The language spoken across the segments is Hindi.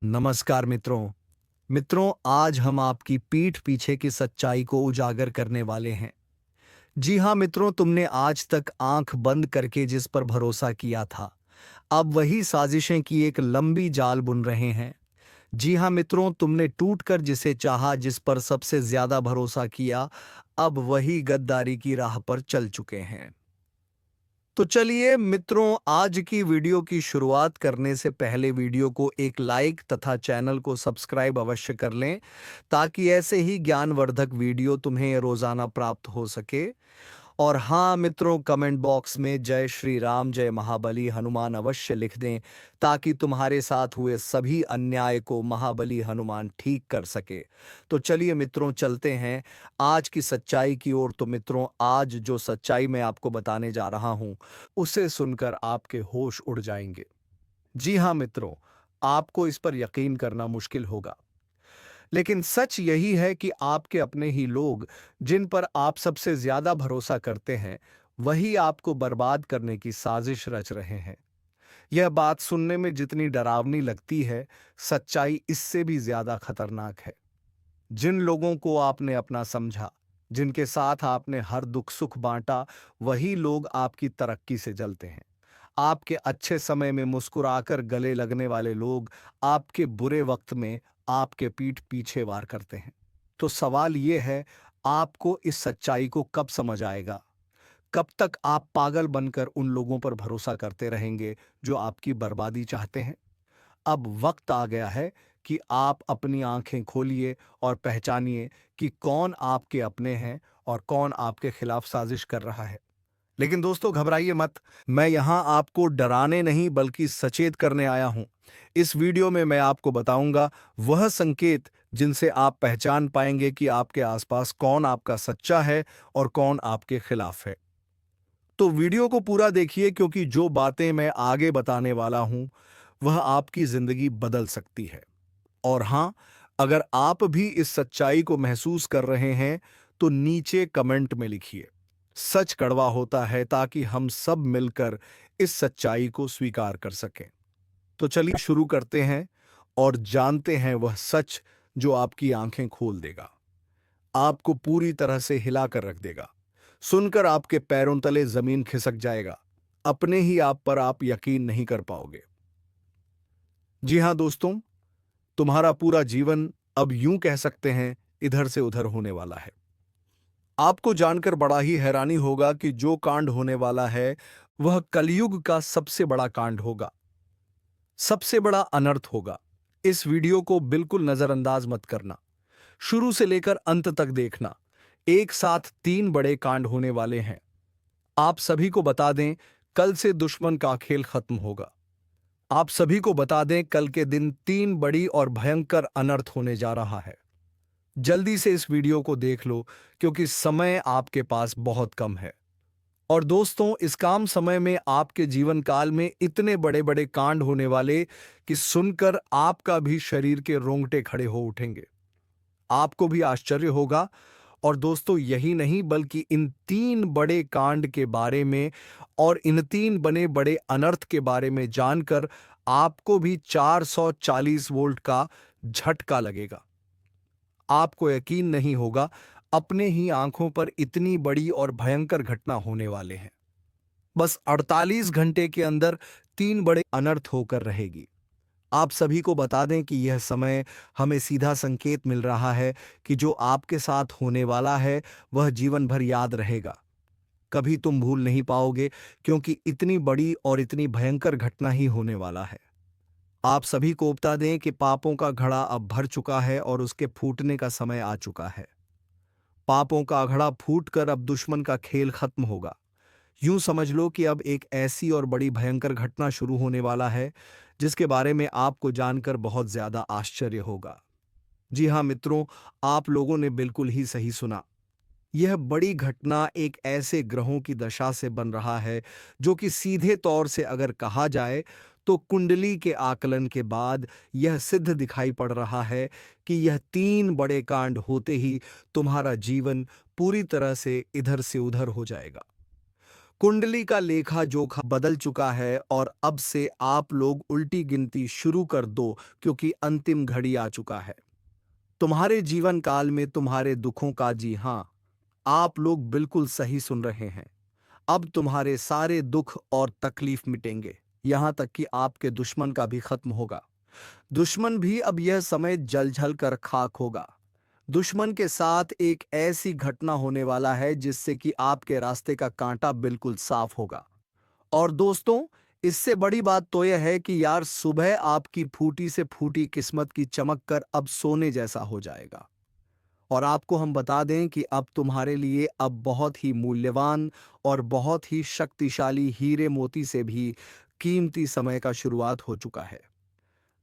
नमस्कार मित्रों। मित्रों, आज हम आपकी पीठ पीछे की सच्चाई को उजागर करने वाले हैं। जी हाँ मित्रों, तुमने आज तक आंख बंद करके जिस पर भरोसा किया था, अब वही साजिशें की एक लंबी जाल बुन रहे हैं। जी हाँ मित्रों, तुमने टूटकर जिसे चाहा, जिस पर सबसे ज्यादा भरोसा किया, अब वही गद्दारी की राह पर चल चुके हैं। तो चलिए मित्रों, आज की वीडियो की शुरुआत करने से पहले वीडियो को एक लाइक तथा चैनल को सब्सक्राइब अवश्य कर लें, ताकि ऐसे ही ज्ञानवर्धक वीडियो तुम्हें रोजाना प्राप्त हो सके। और हाँ मित्रों, कमेंट बॉक्स में जय श्री राम, जय महाबली हनुमान अवश्य लिख दें, ताकि तुम्हारे साथ हुए सभी अन्याय को महाबली हनुमान ठीक कर सके। तो चलिए मित्रों, चलते हैं आज की सच्चाई की ओर। तो मित्रों, आज जो सच्चाई मैं आपको बताने जा रहा हूं, उसे सुनकर आपके होश उड़ जाएंगे। जी हाँ मित्रों, आपको इस पर यकीन करना मुश्किल होगा, लेकिन सच यही है कि आपके अपने ही लोग, जिन पर आप सबसे ज्यादा भरोसा करते हैं, वही आपको बर्बाद करने की साजिश रच रहे हैं। यह बात सुनने में जितनी डरावनी लगती है, सच्चाई इससे भी ज्यादा खतरनाक है। जिन लोगों को आपने अपना समझा, जिनके साथ आपने हर दुख सुख बांटा, वही लोग आपकी तरक्की से जलते हैं। आपके अच्छे समय में मुस्कुराकर गले लगने वाले लोग आपके बुरे वक्त में आपके पीठ पीछे वार करते हैं। तो सवाल यह है, आपको इस सच्चाई को कब समझ आएगा? कब तक आप पागल बनकर उन लोगों पर भरोसा करते रहेंगे जो आपकी बर्बादी चाहते हैं? अब वक्त आ गया है कि आप अपनी आंखें खोलिए और पहचानिए कि कौन आपके अपने हैं और कौन आपके खिलाफ साजिश कर रहा है। लेकिन दोस्तों, घबराइए मत। मैं यहां आपको डराने नहीं बल्कि सचेत करने आया हूं। इस वीडियो में मैं आपको बताऊंगा वह संकेत जिनसे आप पहचान पाएंगे कि आपके आसपास कौन आपका सच्चा है और कौन आपके खिलाफ है। तो वीडियो को पूरा देखिए, क्योंकि जो बातें मैं आगे बताने वाला हूं, वह आपकी जिंदगी बदल सकती है। और हां, अगर आप भी इस सच्चाई को महसूस कर रहे हैं, तो नीचे कमेंट में लिखिए, सच कड़वा होता है, ताकि हम सब मिलकर इस सच्चाई को स्वीकार कर सकें। तो चलिए शुरू करते हैं और जानते हैं वह सच जो आपकी आंखें खोल देगा, आपको पूरी तरह से हिलाकर रख देगा। सुनकर आपके पैरों तले जमीन खिसक जाएगा। अपने ही आप पर आप यकीन नहीं कर पाओगे। जी हां दोस्तों, तुम्हारा पूरा जीवन अब यूं कह सकते हैं इधर से उधर होने वाला है। आपको जानकर बड़ा ही हैरानी होगा कि जो कांड होने वाला है, वह कलयुग का सबसे बड़ा कांड होगा, सबसे बड़ा अनर्थ होगा। इस वीडियो को बिल्कुल नजरअंदाज मत करना, शुरू से लेकर अंत तक देखना। एक साथ तीन बड़े कांड होने वाले हैं। आप सभी को बता दें, कल से दुश्मन का खेल खत्म होगा। आप सभी को बता दें, कल के दिन तीन बड़ी और भयंकर अनर्थ होने जा रहा है। जल्दी से इस वीडियो को देख लो, क्योंकि समय आपके पास बहुत कम है। और दोस्तों, इस काम समय में आपके जीवन काल में इतने बड़े बड़े कांड होने वाले कि सुनकर आपका भी शरीर के रोंगटे खड़े हो उठेंगे। आपको भी आश्चर्य होगा। और दोस्तों, यही नहीं बल्कि इन तीन बड़े कांड के बारे में और इन तीन बने बड़े अनर्थ के बारे में जानकर आपको भी 440 वोल्ट का झटका लगेगा। आपको यकीन नहीं होगा, अपने ही आंखों पर इतनी बड़ी और भयंकर घटना होने वाले हैं। बस 48 घंटे के अंदर तीन बड़े अनर्थ होकर रहेगी। आप सभी को बता दें कि यह समय हमें सीधा संकेत मिल रहा है कि जो आपके साथ होने वाला है, वह जीवन भर याद रहेगा। कभी तुम भूल नहीं पाओगे, क्योंकि इतनी बड़ी और इतनी भयंकर घटना ही होने वाला है। आप सभी को बता दें कि पापों का घड़ा अब भर चुका है और उसके फूटने का समय आ चुका है। पापों का घड़ा फूटकर अब दुश्मन का खेल खत्म होगा। यूं समझ लो कि अब एक ऐसी और बड़ी भयंकर घटना शुरू होने वाला है, जिसके बारे में आपको जानकर बहुत ज्यादा आश्चर्य होगा। जी हां मित्रों, आप लोगों ने बिल्कुल ही सही सुना। यह बड़ी घटना एक ऐसे ग्रहों की दशा से बन रहा है, जो कि सीधे तौर से अगर कहा जाए, तो कुंडली के आकलन के बाद यह सिद्ध दिखाई पड़ रहा है कि यह तीन बड़े कांड होते ही तुम्हारा जीवन पूरी तरह से इधर से उधर हो जाएगा। कुंडली का लेखा जोखा बदल चुका है और अब से आप लोग उल्टी गिनती शुरू कर दो, क्योंकि अंतिम घड़ी आ चुका है तुम्हारे जीवन काल में तुम्हारे दुखों का। जी हां, आप लोग बिल्कुल सही सुन रहे हैं। अब तुम्हारे सारे दुख और तकलीफ मिटेंगे, यहां तक कि आपके दुश्मन का भी खत्म होगा। दुश्मन भी अब यह समय जल जल कर खाक होगा। दुश्मन के साथ एक ऐसी घटना होने वाला है जिससे कि आपके रास्ते का कांटा बिल्कुल साफ होगा। और दोस्तों, इससे बड़ी बात तो यह है कि यार सुबह आपकी फूटी से फूटी किस्मत की चमक कर अब सोने जैसा हो जाएगा। और आपको हम बता दें कि अब तुम्हारे लिए अब बहुत ही मूल्यवान और बहुत ही शक्तिशाली हीरे मोती से भी कीमती समय का शुरुआत हो चुका है।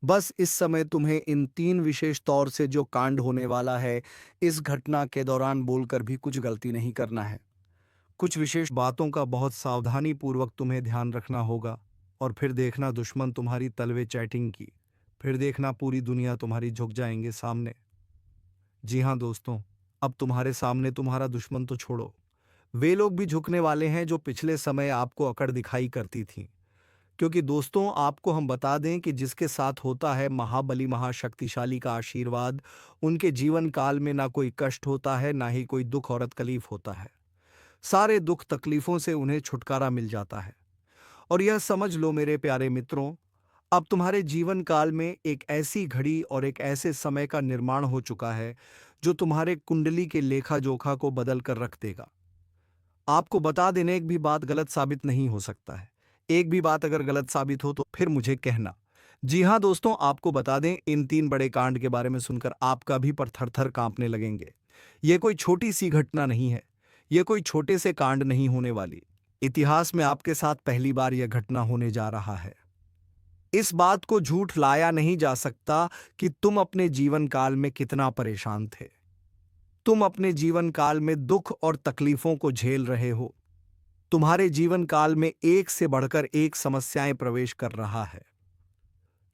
बस इस समय तुम्हें इन 3 विशेष तौर से जो कांड होने वाला है, इस घटना के दौरान बोलकर भी कुछ गलती नहीं करना है। कुछ विशेष बातों का बहुत सावधानी पूर्वक तुम्हें ध्यान रखना होगा। और फिर देखना दुश्मन तुम्हारी तलवे चैटिंग की, फिर देखना पूरी दुनिया तुम्हारी झुक जाएंगे सामने। जी हाँ दोस्तों, अब तुम्हारे सामने तुम्हारा दुश्मन तो छोड़ो, वे लोग भी झुकने वाले हैं जो पिछले समय आपको अकड़ दिखाई करती थीं। क्योंकि दोस्तों, आपको हम बता दें कि जिसके साथ होता है महाबली महाशक्तिशाली का आशीर्वाद, उनके जीवन काल में ना कोई कष्ट होता है, ना ही कोई दुख और तकलीफ होता है। सारे दुख तकलीफों से उन्हें छुटकारा मिल जाता है। और यह समझ लो मेरे प्यारे मित्रों, अब तुम्हारे जीवन काल में एक ऐसी घड़ी और एक ऐसे समय का निर्माण हो चुका है जो तुम्हारे कुंडली के लेखा जोखा को बदल कर रख देगा। आपको बता देने एक भी बात गलत साबित नहीं हो सकता है। एक भी बात अगर गलत साबित हो तो फिर मुझे कहना। जी हाँ दोस्तों, आपको बता दें, इन 3 बड़े कांड के बारे में सुनकर आपका भी पर थर-थर कांपने लगेंगे। ये कोई छोटी सी घटना नहीं है, ये कोई छोटे से कांड नहीं होने वाली। इतिहास में आपके साथ पहली बार यह घटना होने जा रहा है। इस बात को झूठ लाया नहीं जा सकता कि तुम अपने जीवन काल में कितना परेशान थे। तुम अपने जीवन काल में दुख और तकलीफों को झेल रहे हो। तुम्हारे जीवन काल में एक से बढ़कर एक समस्याएं प्रवेश कर रहा है।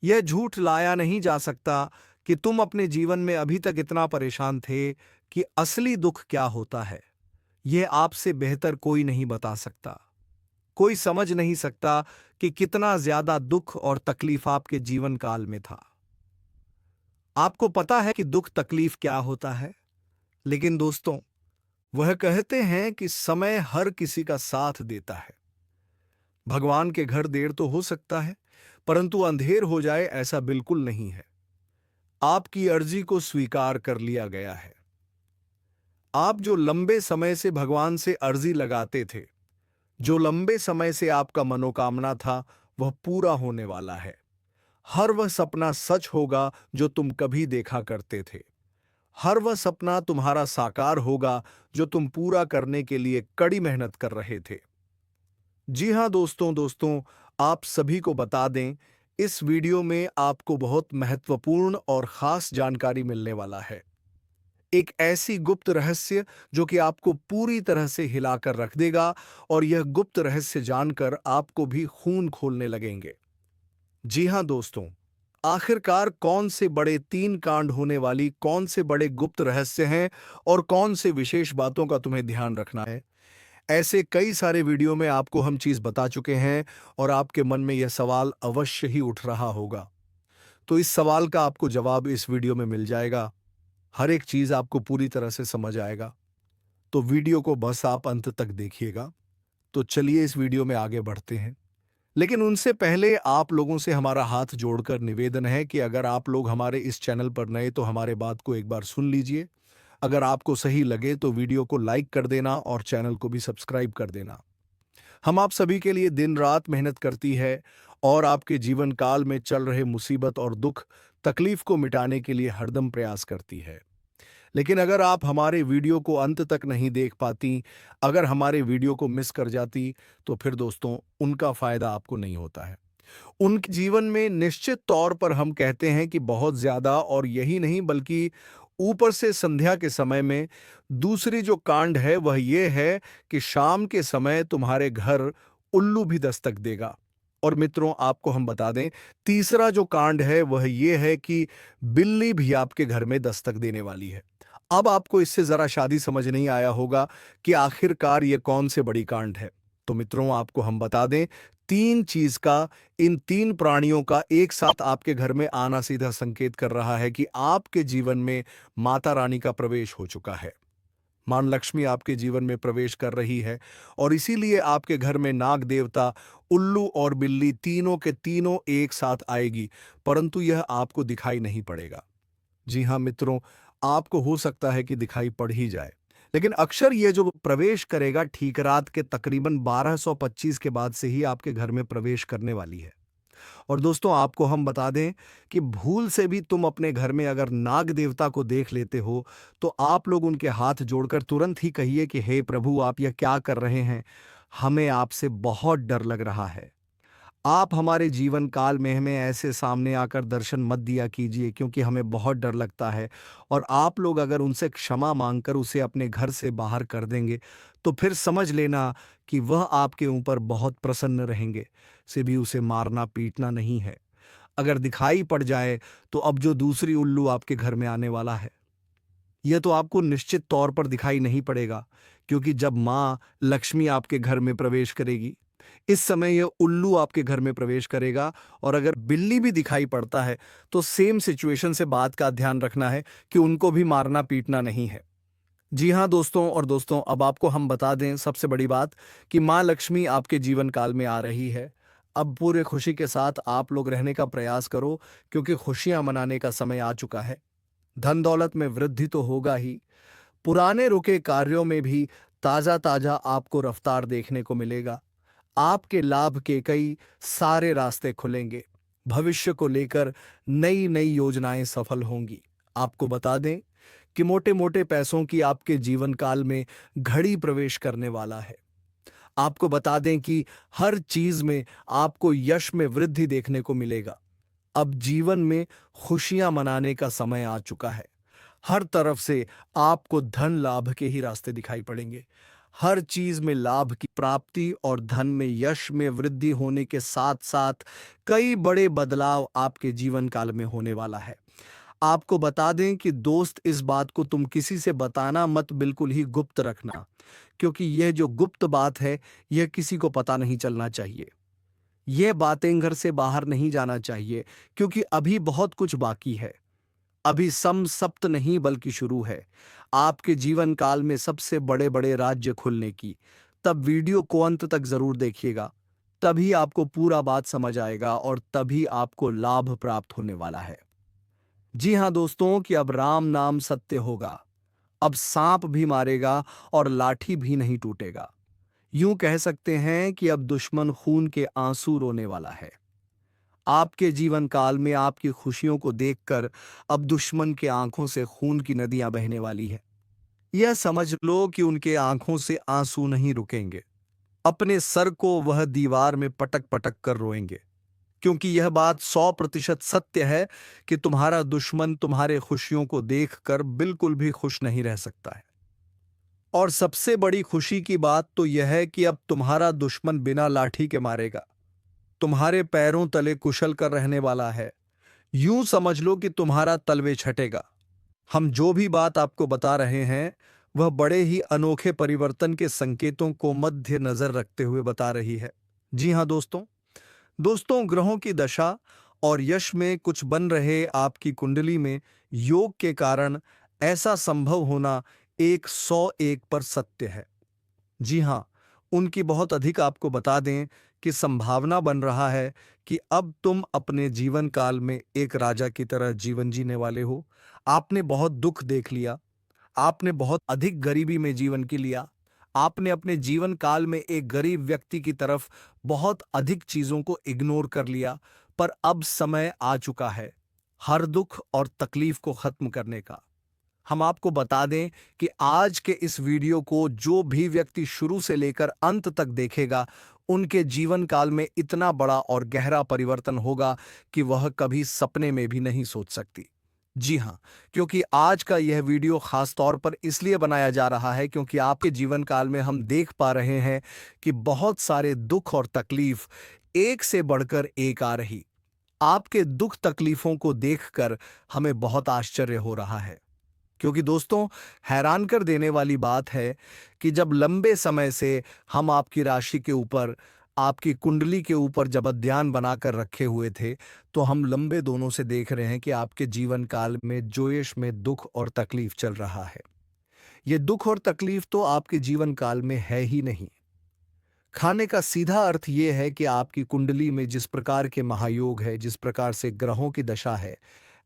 यह झूठ लाया नहीं जा सकता कि तुम अपने जीवन में अभी तक इतना परेशान थे कि असली दुख क्या होता है, यह आपसे बेहतर कोई नहीं बता सकता। कोई समझ नहीं सकता कि कितना ज्यादा दुख और तकलीफ आपके जीवन काल में था। आपको पता है कि दुख तकलीफ क्या होता है, लेकिन दोस्तों, वह कहते हैं कि समय हर किसी का साथ देता है। भगवान के घर देर तो हो सकता है, परंतु अंधेर हो जाए ऐसा बिल्कुल नहीं है। आपकी अर्जी को स्वीकार कर लिया गया है। आप जो लंबे समय से भगवान से अर्जी लगाते थे, जो लंबे समय से आपका मनोकामना था, वह पूरा होने वाला है। हर वह सपना सच होगा जो तुम कभी देखा करते थे। हर वह सपना तुम्हारा साकार होगा जो तुम पूरा करने के लिए कड़ी मेहनत कर रहे थे। जी हाँ दोस्तों, आप सभी को बता दें, इस वीडियो में आपको बहुत महत्वपूर्ण और खास जानकारी मिलने वाला है। एक ऐसी गुप्त रहस्य जो कि आपको पूरी तरह से हिलाकर रख देगा, और यह गुप्त रहस्य जानकर आपको भी खून खोलने लगेंगे। जी हाँ दोस्तों, आखिरकार कौन से बड़े 3 कांड होने वाली कौन से बड़े गुप्त रहस्य हैं और कौन से विशेष बातों का तुम्हें ध्यान रखना है, ऐसे कई सारे वीडियो में आपको हम चीज बता चुके हैं। और आपके मन में यह सवाल अवश्य ही उठ रहा होगा, तो इस सवाल का आपको जवाब इस वीडियो में मिल जाएगा। हर एक चीज आपको पूरी तरह से समझ आएगा, तो वीडियो को बस आप अंत तक देखिएगा। तो चलिए इस वीडियो में आगे बढ़ते हैं, लेकिन उनसे पहले आप लोगों से हमारा हाथ जोड़कर निवेदन है कि अगर आप लोग हमारे इस चैनल पर नए तो हमारे बात को एक बार सुन लीजिए। अगर आपको सही लगे तो वीडियो को लाइक कर देना और चैनल को भी सब्सक्राइब कर देना। हम आप सभी के लिए दिन रात मेहनत करती है और आपके जीवन काल में चल रहे मुसीबत और दुख तकलीफ को मिटाने के लिए हरदम प्रयास करती है। लेकिन अगर आप हमारे वीडियो को अंत तक नहीं देख पाती, अगर हमारे वीडियो को मिस कर जाती, तो फिर दोस्तों उनका फायदा आपको नहीं होता है। उनके जीवन में निश्चित तौर पर हम कहते हैं कि बहुत ज्यादा, और यही नहीं बल्कि ऊपर से संध्या के समय में दूसरी जो कांड है वह ये है कि शाम के समय तुम्हारे घर उल्लू भी दस्तक देगा। और मित्रों, आपको हम बता दें, तीसरा जो कांड है वह ये है कि बिल्ली भी आपके घर में दस्तक देने वाली है। अब आपको इससे जरा शादी समझ नहीं आया होगा कि आखिरकार ये कौन से बड़ी कांड है। तो मित्रों, आपको हम बता दें, तीन चीज का, इन तीन प्राणियों का एक साथ आपके घर में आना सीधा संकेत कर रहा है कि आपके जीवन में माता रानी का प्रवेश हो चुका है। मां लक्ष्मी आपके जीवन में प्रवेश कर रही है और इसीलिए आपके घर में नाग देवता, उल्लू और बिल्ली तीनों के तीनों एक साथ आएगी, परंतु यह आपको दिखाई नहीं पड़ेगा। जी हाँ मित्रों, आपको हो सकता है कि दिखाई पड़ ही जाए, लेकिन अक्सर ये जो प्रवेश करेगा ठीक रात के तकरीबन 1225 के बाद से ही आपके घर में प्रवेश करने वाली है। और दोस्तों, आपको हम बता दें कि भूल से भी तुम अपने घर में अगर नाग देवता को देख लेते हो, तो आप लोग उनके हाथ जोड़कर तुरंत ही कहिए कि हे प्रभु, आप यह क्या कर रहे हैं? हमें आपसे बहुत डर लग रहा है। आप हमारे जीवन काल में हमें ऐसे सामने आकर दर्शन मत दिया कीजिए, क्योंकि हमें बहुत डर लगता है। और आप लोग अगर उनसे क्षमा मांगकर उसे अपने घर से बाहर कर देंगे, तो फिर समझ लेना कि वह आपके ऊपर बहुत प्रसन्न रहेंगे। से भी उसे मारना पीटना नहीं है। अगर दिखाई पड़ जाए, तो अब जो दूसरी उल्लू आपके घर में आने वाला है, यह तो आपको निश्चित तौर पर दिखाई नहीं पड़ेगा, क्योंकि जब माँ लक्ष्मी आपके घर में प्रवेश करेगी, इस समय यह उल्लू आपके घर में प्रवेश करेगा। और अगर बिल्ली भी दिखाई पड़ता है, तो सेम सिचुएशन से बात का ध्यान रखना है कि उनको भी मारना पीटना नहीं है। जी हाँ दोस्तों, और दोस्तों, अब आपको हम बता दें सबसे बड़ी बात, कि माँ लक्ष्मी आपके जीवन काल में आ रही है। अब पूरे खुशी के साथ आप लोग रहने का प्रयास करो, क्योंकि खुशियां मनाने का समय आ चुका है। धन दौलत में वृद्धि तो होगा ही, पुराने रुके कार्यों में भी ताजा ताजा आपको रफ्तार देखने को मिलेगा। आपके लाभ के कई सारे रास्ते खुलेंगे। भविष्य को लेकर नई नई योजनाएं सफल होंगी। आपको बता दें कि मोटे मोटे पैसों की आपके जीवन काल में घड़ी प्रवेश करने वाला है। आपको बता दें कि हर चीज में आपको यश में वृद्धि देखने को मिलेगा। अब जीवन में खुशियां मनाने का समय आ चुका है। हर तरफ से आपको धन लाभ के ही रास्ते दिखाई पड़ेंगे। हर चीज में लाभ की प्राप्ति और धन में यश में वृद्धि होने के साथ साथ कई बड़े बदलाव आपके जीवन काल में होने वाला है। आपको बता दें कि दोस्त, इस बात को तुम किसी से बताना मत, बिल्कुल ही गुप्त रखना, क्योंकि यह जो गुप्त बात है, यह किसी को पता नहीं चलना चाहिए। यह बातें घर से बाहर नहीं जाना चाहिए, क्योंकि अभी बहुत कुछ बाकी है। अभी सम सप्त नहीं बल्कि शुरू है आपके जीवन काल में सबसे बड़े बड़े राज्य खुलने की। तब वीडियो को अंत तक जरूर देखिएगा, तभी आपको पूरा बात समझ आएगा और तभी आपको लाभ प्राप्त होने वाला है। जी हाँ दोस्तों, कि अब राम नाम सत्य होगा। अब सांप भी मारेगा और लाठी भी नहीं टूटेगा। यूं कह सकते हैं कि अब दुश्मन खून के आंसू रोने वाला है। आपके जीवन काल में आपकी खुशियों को देखकर अब दुश्मन के आंखों से खून की नदियां बहने वाली है। यह समझ लो कि उनके आंखों से आंसू नहीं रुकेंगे। अपने सर को वह दीवार में पटक पटक कर रोएंगे, क्योंकि यह बात 100% सत्य है कि तुम्हारा दुश्मन तुम्हारे खुशियों को देखकर बिल्कुल भी खुश नहीं रह सकता है। और सबसे बड़ी खुशी की बात तो यह है कि अब तुम्हारा दुश्मन बिना लाठी के मारेगा, तुम्हारे पैरों तले कुशल कर रहने वाला है। यूं समझ लो कि तुम्हारा तलवे छटेगा। हम जो भी बात आपको बता रहे हैं, वह बड़े ही अनोखे परिवर्तन के संकेतों को मध्य नजर रखते हुए बता रही है। जी हाँ दोस्तों, ग्रहों की दशा और यश में कुछ बन रहे आपकी कुंडली में योग के कारण ऐसा संभव होना 101 पर सत्य है। जी हाँ, उनकी बहुत अधिक आपको बता दें कि संभावना बन रहा है कि अब तुम अपने जीवन काल में एक राजा की तरह जीवन जीने वाले हो। आपने बहुत दुख देख लिया, आपने बहुत अधिक गरीबी में जीवन की लिया, आपने अपने जीवन काल में एक गरीब व्यक्ति की तरफ बहुत अधिक चीजों को इग्नोर कर लिया, पर अब समय आ चुका है हर दुख और तकलीफ को खत्म करने का। हम आपको बता दें कि आज के इस वीडियो को जो भी व्यक्ति शुरू से लेकर अंत तक देखेगा, उनके जीवन काल में इतना बड़ा और गहरा परिवर्तन होगा कि वह कभी सपने में भी नहीं सोच सकती। जी हाँ, क्योंकि आज का यह वीडियो खास तौर पर इसलिए बनाया जा रहा है क्योंकि आपके जीवन काल में हम देख पा रहे हैं कि बहुत सारे दुख और तकलीफ एक से बढ़कर एक आ रही। आपके दुख तकलीफों को देखकर हमें बहुत आश्चर्य हो रहा है, क्योंकि दोस्तों, हैरान कर देने वाली बात है कि जब लंबे समय से हम आपकी राशि के ऊपर, आपकी कुंडली के ऊपर जब ध्यान बनाकर रखे हुए थे, तो हम लंबे दोनों से देख रहे हैं कि आपके जीवन काल में जोयश में दुख और तकलीफ चल रहा है। ये दुख और तकलीफ तो आपके जीवन काल में है ही नहीं। खाने का सीधा अर्थ ये है कि आपकी कुंडली में जिस प्रकार के महायोग है, जिस प्रकार से ग्रहों की दशा है,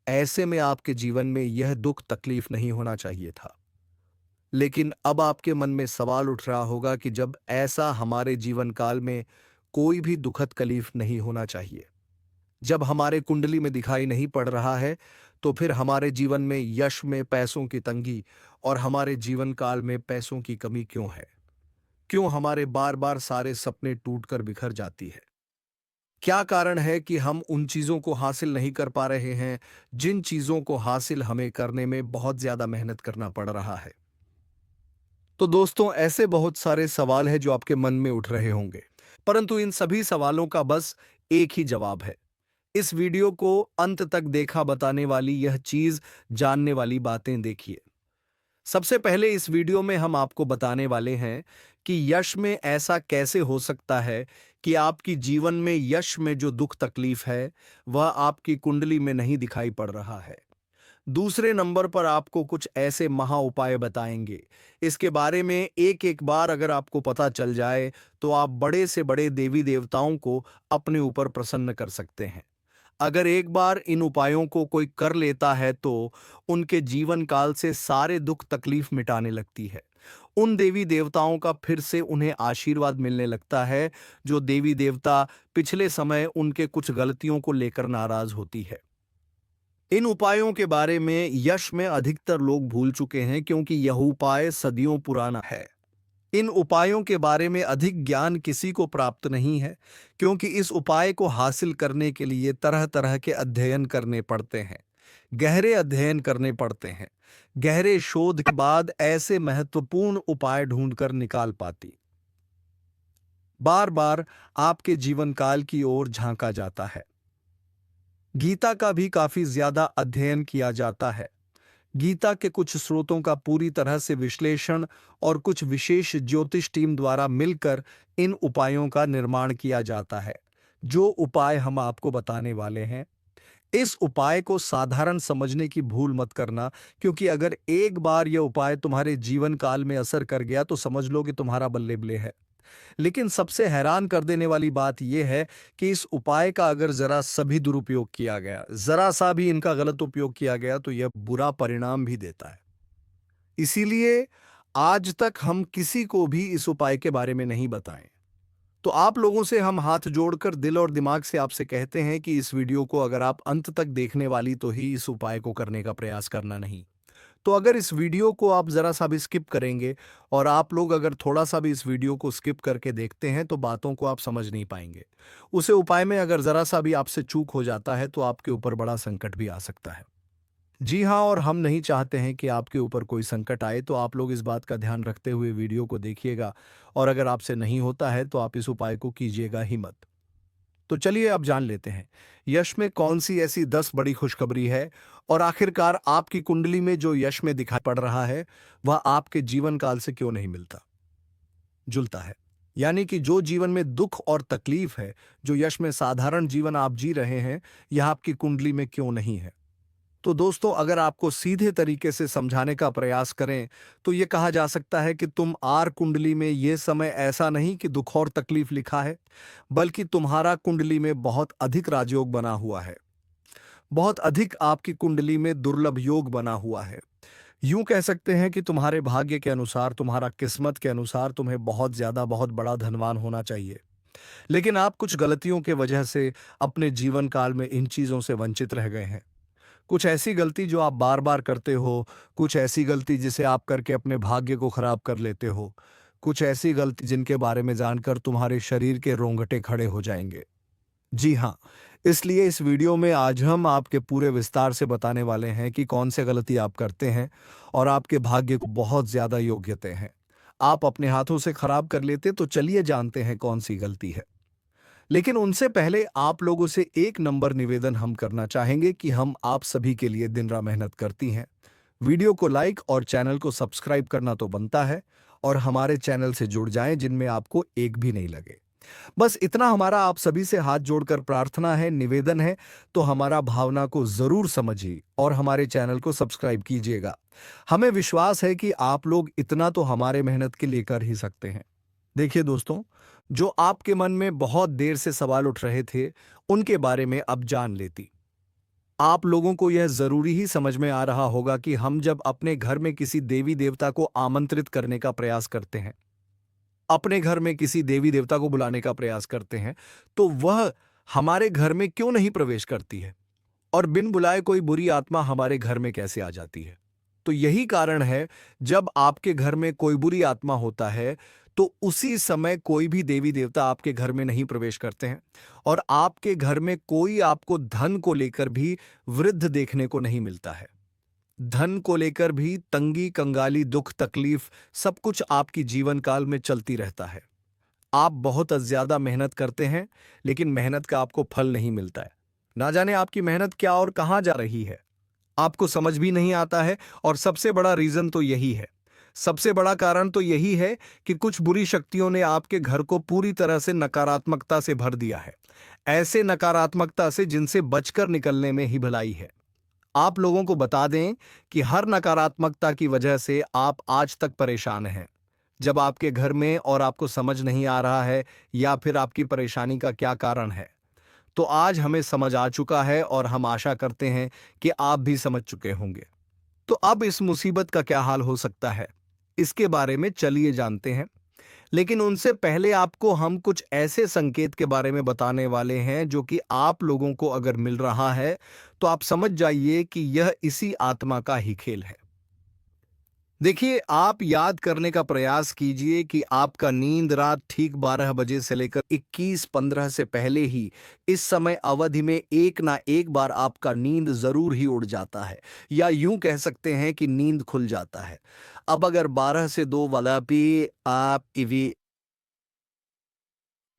ऐसे में आपके जीवन में यह दुख तकलीफ नहीं होना चाहिए था। लेकिन अब आपके मन में सवाल उठ रहा होगा कि जब ऐसा हमारे जीवन काल में कोई भी दुखद तकलीफ नहीं होना चाहिए, जब हमारे कुंडली में दिखाई नहीं पड़ रहा है, तो फिर हमारे जीवन में यश में पैसों की तंगी और हमारे जीवन काल में पैसों की कमी क्यों है? क्यों हमारे बार बार सारे सपने टूटकर बिखर जाती है? क्या कारण है कि हम उन चीजों को हासिल नहीं कर पा रहे हैं जिन चीजों को हासिल हमें करने में बहुत ज्यादा मेहनत करना पड़ रहा है? तो दोस्तों, ऐसे बहुत सारे सवाल हैं जो आपके मन में उठ रहे होंगे, परंतु इन सभी सवालों का बस एक ही जवाब है। इस वीडियो को अंत तक देखा बताने वाली यह चीज, जानने वाली बातें देखिए। सबसे पहले इस वीडियो में हम आपको बताने वाले हैं कि यश में ऐसा कैसे हो सकता है कि आपकी जीवन में यश में जो दुख तकलीफ है, वह आपकी कुंडली में नहीं दिखाई पड़ रहा है। दूसरे नंबर पर आपको कुछ ऐसे महा उपाय बताएंगे। इसके बारे में एक एक बार अगर आपको पता चल जाए, तो आप बड़े से बड़े देवी देवताओं को अपने ऊपर प्रसन्न कर सकते हैं। अगर एक बार इन उपायों को कोई कर लेता है, तो उनके जीवन काल से सारे दुख तकलीफ मिटाने लगती है। उन देवी देवताओं का फिर से उन्हें आशीर्वाद मिलने लगता है, जो देवी देवता पिछले समय उनके कुछ गलतियों को लेकर नाराज होती है। इन उपायों के बारे में यश में अधिकतर लोग भूल चुके हैं, क्योंकि यह उपाय सदियों पुराना है। इन उपायों के बारे में अधिक ज्ञान किसी को प्राप्त नहीं है, क्योंकि इस उपाय को हासिल करने के लिए तरह तरह के अध्ययन करने पड़ते हैं, गहरे अध्ययन करने पड़ते हैं। गहरे शोध के बाद ऐसे महत्वपूर्ण उपाय ढूंढकर निकाल पाती। बार बार आपके जीवन काल की ओर झांका जाता है। गीता का भी काफी ज्यादा अध्ययन किया जाता है। गीता के कुछ स्रोतों का पूरी तरह से विश्लेषण और कुछ विशेष ज्योतिष टीम द्वारा मिलकर इन उपायों का निर्माण किया जाता है। जो उपाय हम आपको बताने वाले हैं, इस उपाय को साधारण समझने की भूल मत करना, क्योंकि अगर एक बार यह उपाय तुम्हारे जीवन काल में असर कर गया, तो समझ लो कि तुम्हारा बल्ले बल्ले है। लेकिन सबसे हैरान कर देने वाली बात यह है कि इस उपाय का अगर जरा सा भी दुरुपयोग किया गया, जरा सा भी इनका गलत उपयोग किया गया, तो यह बुरा परिणाम भी देता है। इसीलिए आज तक हम किसी को भी इस उपाय के बारे में नहीं बताएं। तो आप लोगों से हम हाथ जोड़कर दिल और दिमाग से आपसे कहते हैं कि इस वीडियो को अगर आप अंत तक देखने वाली, तो ही इस उपाय को करने का प्रयास करना नहीं। तो अगर इस वीडियो को आप ज़रा सा भी स्किप करेंगे, और आप लोग अगर थोड़ा सा भी इस वीडियो को स्किप करके देखते हैं, तो बातों को आप समझ नहीं पाएंगे। उसे उपाय में अगर ज़रा सा भी आपसे चूक हो जाता है, तो आपके ऊपर बड़ा संकट भी आ सकता है। जी हाँ, और हम नहीं चाहते हैं कि आपके ऊपर कोई संकट आए, तो आप लोग इस बात का ध्यान रखते हुए वीडियो को देखिएगा, और अगर आपसे नहीं होता है, तो आप इस उपाय को कीजिएगा ही मत। तो चलिए अब जान लेते हैं, यश में कौन सी ऐसी 10 बड़ी खुशखबरी है, और आखिरकार आपकी कुंडली में जो यश में दिखाई पड़ रहा है, वह आपके जीवन काल से क्यों नहीं मिलता जुलता है। यानी कि जो जीवन में दुख और तकलीफ है, जो यश में साधारण जीवन आप जी रहे हैं, यह आपकी कुंडली में क्यों नहीं है। तो दोस्तों, अगर आपको सीधे तरीके से समझाने का प्रयास करें, तो यह कहा जा सकता है कि तुम आर कुंडली में यह समय ऐसा नहीं कि दुख और तकलीफ लिखा है, बल्कि तुम्हारा कुंडली में बहुत अधिक राजयोग बना हुआ है। बहुत अधिक आपकी कुंडली में दुर्लभ योग बना हुआ है। यूं कह सकते हैं कि तुम्हारे भाग्य के अनुसार, तुम्हारा किस्मत के अनुसार तुम्हें बहुत ज्यादा, बहुत बड़ा धनवान होना चाहिए। लेकिन आप कुछ गलतियों के वजह से अपने जीवन काल में इन चीजों से वंचित रह गए हैं। कुछ ऐसी गलती जो आप बार बार करते हो, कुछ ऐसी गलती जिसे आप करके अपने भाग्य को खराब कर लेते हो, कुछ ऐसी गलती जिनके बारे में जानकर तुम्हारे शरीर के रोंगटे खड़े हो जाएंगे। जी हाँ, इसलिए इस वीडियो में आज हम आपके पूरे विस्तार से बताने वाले हैं कि कौन से गलती आप करते हैं और आपके भाग्य को बहुत ज्यादा योग्यते हैं आप अपने हाथों से खराब कर लेते। तो चलिए जानते हैं कौन सी गलती है। लेकिन उनसे पहले आप लोगों से एक नंबर निवेदन हम करना चाहेंगे कि हम आप सभी के लिए दिन रात मेहनत करती हैं, वीडियो को लाइक और चैनल को सब्सक्राइब करना तो बनता है, और हमारे चैनल से जुड़ जाएं जिनमें आपको एक भी नहीं लगे। बस इतना हमारा आप सभी से हाथ जोड़कर प्रार्थना है, निवेदन है, तो हमारा भावना को जरूर समझिए और हमारे चैनल को सब्सक्राइब कीजिएगा। हमें विश्वास है कि आप लोग इतना तो हमारे मेहनत के लिए कर ही सकते हैं। देखिए दोस्तों, जो आपके मन में बहुत देर से सवाल उठ रहे थे, उनके बारे में अब जान लेती। आप लोगों को यह जरूरी ही समझ में आ रहा होगा कि हम जब अपने घर में किसी देवी देवता को आमंत्रित करने का प्रयास करते हैं, अपने घर में किसी देवी देवता को बुलाने का प्रयास करते हैं, तो वह हमारे घर में क्यों नहीं प्रवेश करती है, और बिन बुलाए कोई बुरी आत्मा हमारे घर में कैसे आ जाती है। तो यही कारण है, जब आपके घर में कोई बुरी आत्मा होता है, तो उसी समय कोई भी देवी देवता आपके घर में नहीं प्रवेश करते हैं, और आपके घर में कोई आपको धन को लेकर भी वृद्ध देखने को नहीं मिलता है। धन को लेकर भी तंगी, कंगाली, दुख, तकलीफ सब कुछ आपकी जीवन काल में चलती रहता है। आप बहुत ज्यादा मेहनत करते हैं, लेकिन मेहनत का आपको फल नहीं मिलता है। ना जाने आपकी मेहनत क्या और कहां जा रही है, आपको समझ भी नहीं आता है। और सबसे बड़ा रीजन तो यही है, सबसे बड़ा कारण तो यही है कि कुछ बुरी शक्तियों ने आपके घर को पूरी तरह से नकारात्मकता से भर दिया है। ऐसे नकारात्मकता से जिनसे बचकर निकलने में ही भलाई है। आप लोगों को बता दें कि हर नकारात्मकता की वजह से आप आज तक परेशान हैं। जब आपके घर में और आपको समझ नहीं आ रहा है या फिर आपकी परेशानी का क्या कारण है, तो आज हमें समझ आ चुका है और हम आशा करते हैं कि आप भी समझ चुके होंगे। तो अब इस मुसीबत का क्या हाल हो सकता है, इसके बारे में चलिए जानते हैं। लेकिन उनसे पहले आपको हम कुछ ऐसे संकेत के बारे में बताने वाले हैं जो कि आप लोगों को अगर मिल रहा है, तो आप समझ जाइए कि यह इसी आत्मा का ही खेल है। देखिए, आप याद करने का प्रयास कीजिए कि आपका नींद रात ठीक 12 बजे से लेकर 21:15 से पहले ही इस समय अवधि में एक ना एक बार आपका नींद जरूर ही उड़ जाता है, या यूं कह सकते हैं कि नींद खुल जाता है। अब अगर 12 से 2 वाला भी आप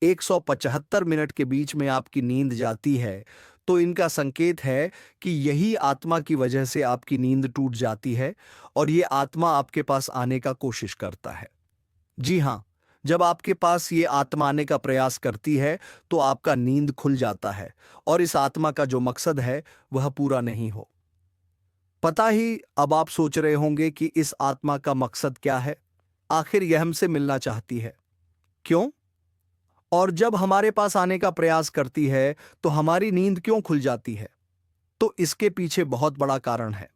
175 मिनट के बीच में आपकी नींद जाती है, तो इनका संकेत है कि यही आत्मा की वजह से आपकी नींद टूट जाती है, और ये आत्मा आपके पास आने का कोशिश करता है। जी हाँ, जब आपके पास ये आत्मा आने का प्रयास करती है, तो आपका नींद खुल जाता है, और इस आत्मा का जो मकसद है वह पूरा नहीं हो। पता ही अब आप सोच रहे होंगे कि इस आत्मा का मकसद क्या है, आखिर यह हमसे मिलना चाहती है क्यों, और जब हमारे पास आने का प्रयास करती है तो हमारी नींद क्यों खुल जाती है। तो इसके पीछे बहुत बड़ा कारण है।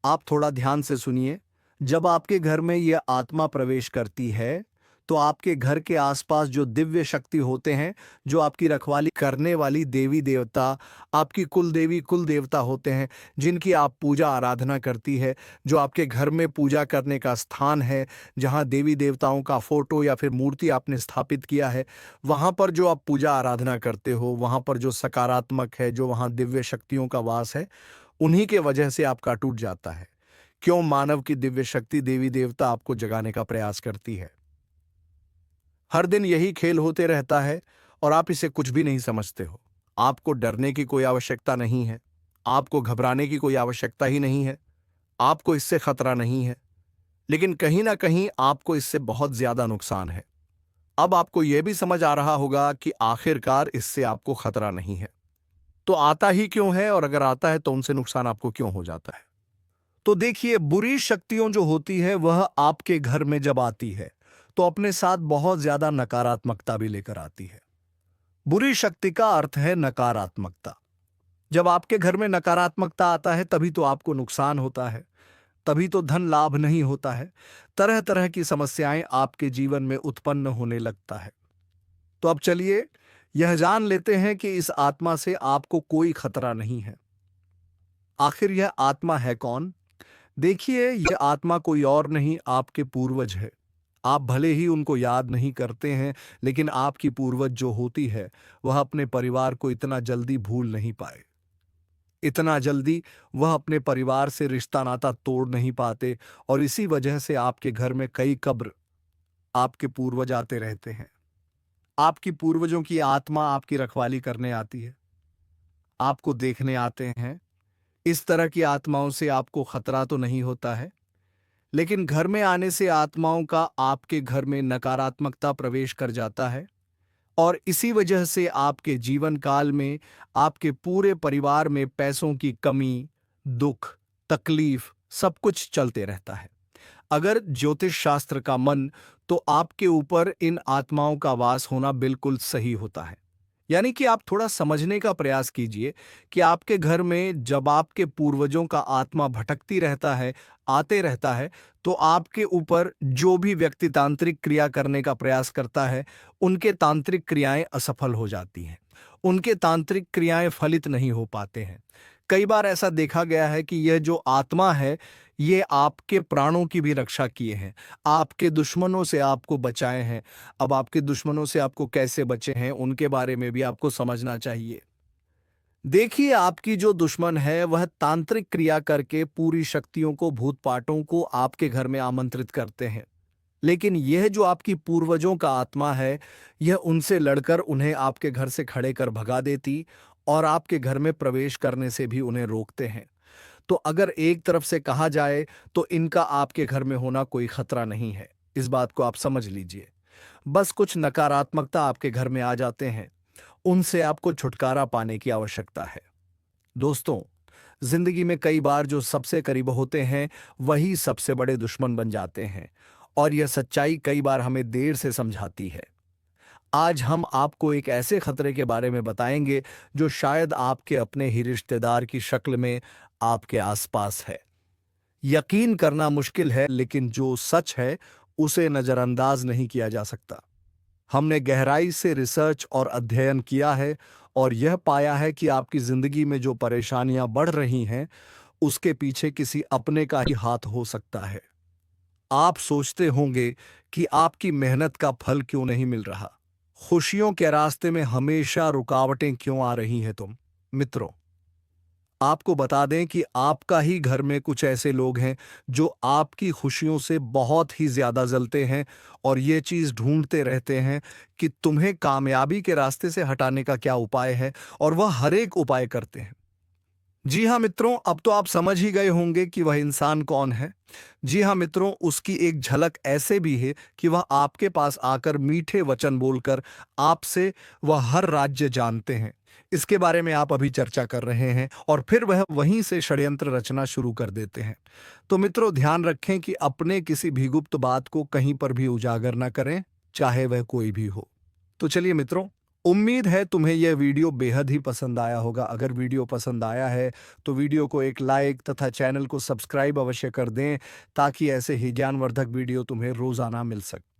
आप थोड़ा ध्यान से सुनिए। जब आपके घर में यह आत्मा प्रवेश करती है, तो आपके घर के आसपास जो दिव्य शक्ति होते हैं, जो आपकी रखवाली करने वाली देवी देवता, आपकी कुल देवी कुल देवता होते हैं, जिनकी आप पूजा आराधना करती है, जो आपके घर में पूजा करने का स्थान है, जहां देवी देवताओं का फोटो या फिर मूर्ति आपने स्थापित किया है, वहां पर जो आप पूजा आराधना करते हो, वहां पर जो सकारात्मक है, जो वहां दिव्य शक्तियों का वास है, उन्हीं के वजह से आपका टूट जाता है। क्यों मानव की दिव्य शक्ति देवी देवता आपको जगाने का प्रयास करती है। हर दिन यही खेल होते रहता है, और आप इसे कुछ भी नहीं समझते हो। आपको डरने की कोई आवश्यकता नहीं है, आपको घबराने की कोई आवश्यकता ही नहीं है, आपको इससे खतरा नहीं है, लेकिन कहीं ना कहीं आपको इससे बहुत ज्यादा नुकसान है। अब आपको यह भी समझ आ रहा होगा कि आखिरकार इससे आपको खतरा नहीं है, तो आता ही क्यों है, और अगर आता है तो उनसे नुकसान आपको क्यों हो जाता है। तो देखिए, बुरी शक्तियों जो होती है वह आपके घर में जब आती है, तो अपने साथ बहुत ज्यादा नकारात्मकता भी लेकर आती है। बुरी शक्ति का अर्थ है नकारात्मकता। जब आपके घर में नकारात्मकता आता है, तभी तो आपको नुकसान होता है, तभी तो धन लाभ नहीं होता है, तरह तरह की समस्याएं आपके जीवन में उत्पन्न होने लगता है। तो अब चलिए यह जान लेते हैं कि इस आत्मा से आपको कोई खतरा नहीं है। आखिर यह आत्मा है कौन। देखिए, यह आत्मा कोई और नहीं, आपके पूर्वज है। आप भले ही उनको याद नहीं करते हैं, लेकिन आपकी पूर्वज जो होती है, वह अपने परिवार को इतना जल्दी भूल नहीं पाए। इतना जल्दी वह अपने परिवार से रिश्ता नाता तोड़ नहीं पाते, और इसी वजह से आपके घर में कई कब्र आपके पूर्वज आते रहते हैं। आपकी पूर्वजों की आत्मा आपकी रखवाली करने आती है, आपको देखने आते हैं इस तरह की आत्माओं से आपको खतरा तो नहीं होता है, लेकिन घर में आने से आत्माओं का आपके घर में नकारात्मकता प्रवेश कर जाता है और इसी वजह से आपके जीवन काल में आपके पूरे परिवार में पैसों की कमी, दुख, तकलीफ सब कुछ चलते रहता है। अगर ज्योतिष शास्त्र का मन, तो आपके ऊपर इन आत्माओं का वास होना बिल्कुल सही होता है। यानी कि आप थोड़ा समझने का प्रयास कीजिए कि आपके घर में जब आपके पूर्वजों का आत्मा भटकती रहता है, आते रहता है, तो आपके ऊपर जो भी व्यक्ति तांत्रिक क्रिया करने का प्रयास करता है, उनके तांत्रिक क्रियाएं असफल हो जाती हैं। उनके तांत्रिक क्रियाएं फलित नहीं हो पाते हैं। कई बार ऐसा देखा गया है कि यह जो आत्मा है, ये आपके प्राणों की भी रक्षा किए हैं, आपके दुश्मनों से आपको बचाए हैं। अब आपके दुश्मनों से आपको कैसे बचे हैं, उनके बारे में भी आपको समझना चाहिए। देखिए, आपकी जो दुश्मन है वह तांत्रिक क्रिया करके पूरी शक्तियों को, भूत पाटों को आपके घर में आमंत्रित करते हैं। लेकिन यह जो आपकी पूर्वजों का आत्मा है, यह उनसे लड़कर उन्हें आपके घर से खड़े कर भगा देती और आपके घर में प्रवेश करने से भी उन्हें रोकते हैं। तो अगर एक तरफ से कहा जाए तो इनका आपके घर में होना कोई खतरा नहीं है। इस बात को आप समझ लीजिए। बस कुछ नकारात्मकता आपके घर में आ जाते हैं, उनसे आपको छुटकारा पाने की आवश्यकता है। दोस्तों, जिंदगी में कई बार जो सबसे करीब होते हैं वही सबसे बड़े दुश्मन बन जाते हैं और यह सच्चाई कई बार हमें देर से समझाती है। आज हम आपको एक ऐसे खतरे के बारे में बताएंगे जो शायद आपके अपने ही रिश्तेदार की शक्ल में आपके आसपास है। यकीन करना मुश्किल है, लेकिन जो सच है उसे नजरअंदाज नहीं किया जा सकता। हमने गहराई से रिसर्च और अध्ययन किया है और यह पाया है कि आपकी जिंदगी में जो परेशानियां बढ़ रही हैं, उसके पीछे किसी अपने का ही हाथ हो सकता है। आप सोचते होंगे कि आपकी मेहनत का फल क्यों नहीं मिल रहा, खुशियों के रास्ते में हमेशा रुकावटें क्यों आ रही हैं तुम। मित्रों, आपको बता दें कि आपका ही घर में कुछ ऐसे लोग हैं जो आपकी खुशियों से बहुत ही ज्यादा जलते हैं और ये चीज ढूंढते रहते हैं कि तुम्हें कामयाबी के रास्ते से हटाने का क्या उपाय है, और वह हर एक उपाय करते हैं। जी हाँ मित्रों, अब तो आप समझ ही गए होंगे कि वह इंसान कौन है। जी हाँ मित्रों, उसकी एक झलक ऐसे भी है कि वह आपके पास आकर मीठे वचन बोलकर आपसे वह हर राज्य जानते हैं। इसके बारे में आप अभी चर्चा कर रहे हैं और फिर वह वहीं से षड्यंत्र रचना शुरू कर देते हैं। तो मित्रों, ध्यान रखें कि अपने किसी भी गुप्त बात को कहीं पर भी उजागर ना करें, चाहे वह कोई भी हो। तो चलिए मित्रों, उम्मीद है तुम्हें यह वीडियो बेहद ही पसंद आया होगा। अगर वीडियो पसंद आया है तो वीडियो को एक लाइक तथा चैनल को सब्सक्राइब अवश्य कर दें, ताकि ऐसे ही ज्ञानवर्धक वीडियो तुम्हें रोजाना मिल सके।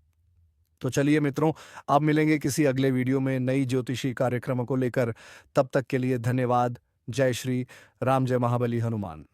तो चलिए मित्रों, अब मिलेंगे किसी अगले वीडियो में नई ज्योतिषी कार्यक्रमों को लेकर। तब तक के लिए धन्यवाद। जय श्री राम, जय महाबली हनुमान।